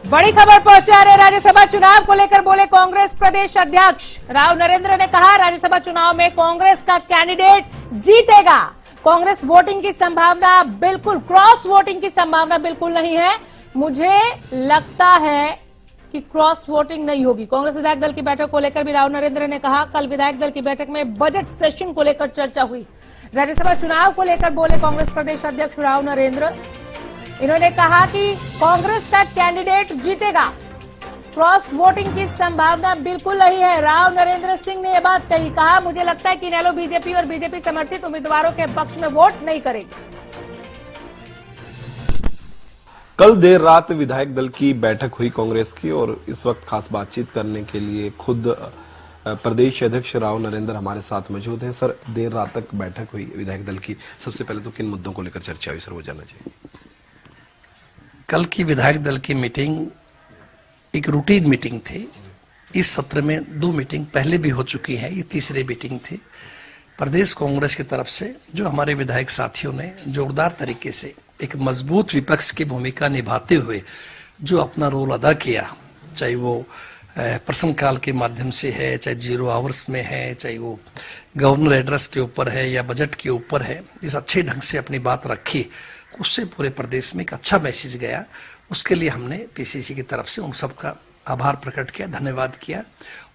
बड़ी खबर पहुंचा रहे राज्यसभा चुनाव को लेकर बोले कांग्रेस प्रदेश अध्यक्ष राव नरेंद्र ने कहा, राज्यसभा चुनाव में कांग्रेस का कैंडिडेट जीतेगा। कांग्रेस वोटिंग की संभावना बिल्कुल, क्रॉस वोटिंग की संभावना बिल्कुल नहीं है। मुझे लगता है कि क्रॉस वोटिंग नहीं होगी। कांग्रेस विधायक दल की बैठक को लेकर भी राव नरेंद्र ने कहा, कल विधायक दल की बैठक में बजट सेशन को लेकर चर्चा हुई। राज्यसभा चुनाव को लेकर बोले कांग्रेस प्रदेश अध्यक्ष राव नरेंद्र। इन्होंने कहा कि कांग्रेस का कैंडिडेट जीतेगा, क्रॉस वोटिंग की संभावना बिल्कुल नहीं है। राव नरेंद्र सिंह ने यह बात कही, कहा मुझे लगता है कि इनेलो बीजेपी और बीजेपी समर्थित उम्मीदवारों के पक्ष में वोट नहीं करेगी। कल देर रात विधायक दल की बैठक हुई कांग्रेस की, और इस वक्त खास बातचीत करने के लिए खुद प्रदेश अध्यक्ष राव नरेंद्र हमारे साथ मौजूद हैं। सर, देर रात तक बैठक हुई विधायक दल की, सबसे पहले तो किन मुद्दों को लेकर चर्चा हुई सर, वो जानना चाहिए। कल की विधायक दल की मीटिंग एक रूटीन मीटिंग थी। इस सत्र में 2 मीटिंग पहले भी हो चुकी है, ये तीसरी मीटिंग थी। प्रदेश कांग्रेस की तरफ से जो हमारे विधायक साथियों ने जोरदार तरीके से एक मजबूत विपक्ष की भूमिका निभाते हुए जो अपना रोल अदा किया, चाहे वो प्रश्नकाल के माध्यम से है, चाहे 0 आवर्स में है, चाहे वो गवर्नर एड्रेस के ऊपर है या बजट के ऊपर है, इस अच्छे ढंग से अपनी बात रखी, उससे पूरे प्रदेश में एक अच्छा मैसेज गया। उसके लिए हमने पीसीसी की तरफ से उन सबका आभार प्रकट किया, धन्यवाद किया।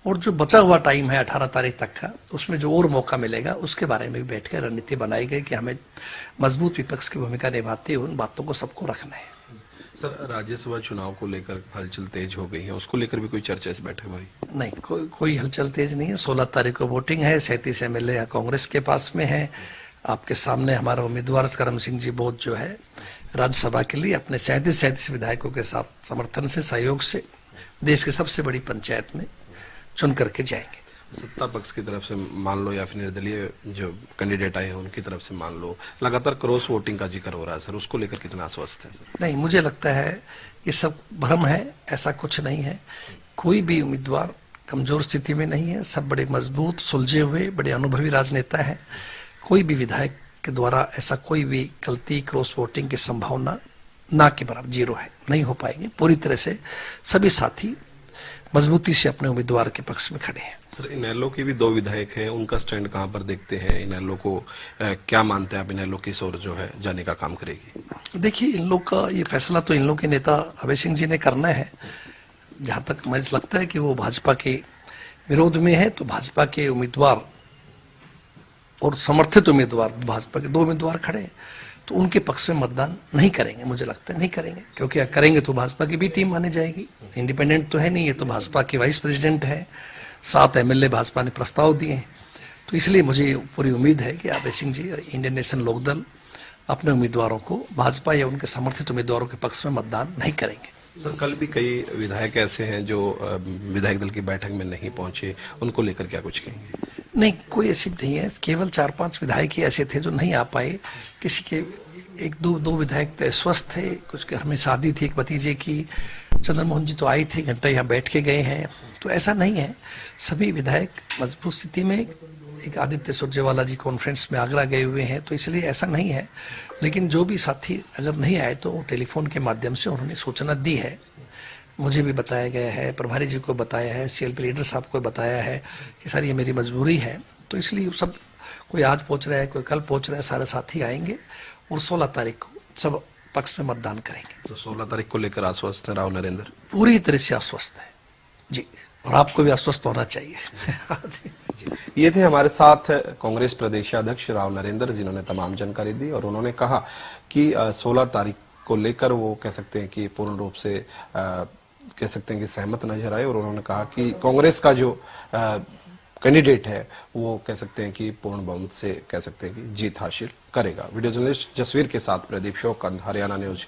और जो बचा हुआ टाइम है 18 तारीख तक का, उसमें जो और मौका मिलेगा उसके बारे में भी बैठकर रणनीति बनाई गई कि हमें मजबूत विपक्ष की भूमिका निभाते हुए उन बातों को सबको रखना है। सर, राज्यसभा चुनाव को लेकर हलचल तेज हो गई है, उसको लेकर भी कोई चर्चा इस बैठक में हुई? नहीं, कोई हलचल तेज नहीं है। 16 तारीख को वोटिंग है, 37 MLA कांग्रेस के पास में है। आपके सामने हमारा उम्मीदवार करम सिंह जी बोध जो है राज्यसभा के लिए अपने 37 विधायकों के साथ समर्थन से, सहयोग से देश की सबसे बड़ी पंचायत में चुन करके जाएंगे। सत्ता पक्ष की तरफ से मान लो या फिर निर्दलीय जो कैंडिडेट आए हैं उनकी तरफ से मान लो, लगातार क्रॉस वोटिंग का जिक्र हो रहा है सर, उसको लेकर कितना आश्वस्त है सर? नहीं, मुझे लगता है ये सब भ्रम है, ऐसा कुछ नहीं है। कोई भी उम्मीदवार कमजोर स्थिति में नहीं है, सब बड़े मजबूत, सुलझे हुए, बड़े अनुभवी राजनेता है। कोई भी विधायक के द्वारा ऐसा कोई भी गलती, क्रॉस वोटिंग की संभावना ना के बराबर 0 है, नहीं हो पाएंगे। पूरी तरह से सभी साथी मजबूती से अपने उम्मीदवार के पक्ष में खड़े हैं। सर, इनेलो के भी 2 विधायक हैं, उनका स्टैंड कहां पर देखते हैं? इनेलो को क्या मानते हैं आप, इनेलो किस ओर जो है जाने का काम करेगी? देखिए, इन लोग का ये फैसला तो इन लोग के नेता अभय सिंह जी ने करना है। जहां तक मुझे लगता है कि वो भाजपा के विरोध में है, तो भाजपा के उम्मीदवार और समर्थित उम्मीदवार, भाजपा के 2 उम्मीदवार खड़े हैं, तो उनके पक्ष में मतदान नहीं करेंगे। मुझे लगता है नहीं करेंगे, क्योंकि करेंगे तो भाजपा की भी टीम मानी जाएगी। इंडिपेंडेंट तो है नहीं, ये तो भाजपा के वाइस प्रेसिडेंट है, 7 MLA भाजपा ने प्रस्ताव दिए हैं। तो इसलिए मुझे पूरी उम्मीद है कि अभय सिंह जी, इंडियन नेशनल लोकदल अपने उम्मीदवारों को भाजपा या उनके समर्थित उम्मीदवारों के पक्ष में मतदान नहीं करेंगे। सर, कल भी कई विधायक ऐसे हैं जो विधायक दल की बैठक में नहीं पहुंचे, उनको लेकर क्या कुछ कहेंगे? नहीं, कोई ऐसी नहीं है, केवल 4-5 विधायक ही ऐसे थे जो नहीं आ पाए। किसी के 1-2 विधायक तो स्वस्थ थे, कुछ घर में शादी थी एक भतीजे की। चंद्र मोहन जी तो आई थी, घंटा यहाँ बैठ के गए हैं। तो ऐसा नहीं है, सभी विधायक मजबूत स्थिति में। एक आदित्य सुरजेवाला जी कॉन्फ्रेंस में आगरा गए हुए हैं, तो इसलिए ऐसा नहीं है। लेकिन जो भी साथी अगर नहीं आए तो टेलीफोन के माध्यम से उन्होंने सूचना दी है, मुझे भी बताया गया है, प्रभारी जी को बताया है, CLP लीडर साहब को बताया है कि सर ये मेरी मजबूरी है। तो इसलिए सब, कोई आज पहुंच रहा है, कोई कल पहुंच रहा है, सारे साथी आएंगे और 16 तारीख को सब पक्ष में मतदान करेंगे। तो 16 तारीख को लेकर आश्वस्त है राव नरेंद्र? पूरी तरह से आश्वस्त है जी, और आपको भी आश्वस्त होना चाहिए। ये थे हमारे साथ कांग्रेस प्रदेश अध्यक्ष राव नरेंद्र, जिन्होंने तमाम जानकारी दी, और उन्होंने कहा कि 16 तारीख को लेकर वो कह सकते हैं कि पूर्ण रूप से कह सकते हैं कि सहमत नजर आए। और उन्होंने कहा कि कांग्रेस का जो कैंडिडेट है वो कह सकते हैं कि पूर्ण बहुमत से कह सकते हैं कि जीत हासिल करेगा। वीडियो जर्नलिस्ट जसवीर के साथ प्रदीप शोकंद, हरियाणा न्यूज,